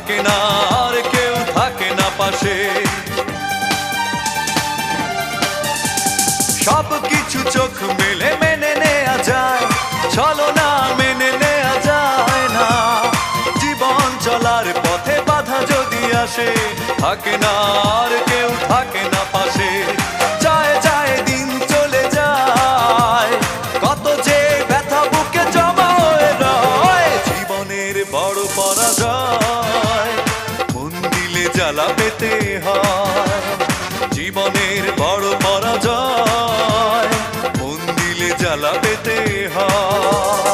থাকে না আর কেউ থাকে না পাশে। সব কিছু চোখ মেলে মেনে নেয়া যায়, ছলনা মেনে নেয়া যায় না। জীবন চলার পথে বাধা যদি আসে, থাকে না আর কেউ থাকে না পাশে। যায় যায় দিন চলে যায়, কত যে ব্যথা বুকে জমা হয়ে রয়। জীবনের বড় পরাজয়, মন দিলে জ্বালা পেতে হয়। জীবনের বড় পরাজয়, মন দিলে জ্বালা পেতে হয়।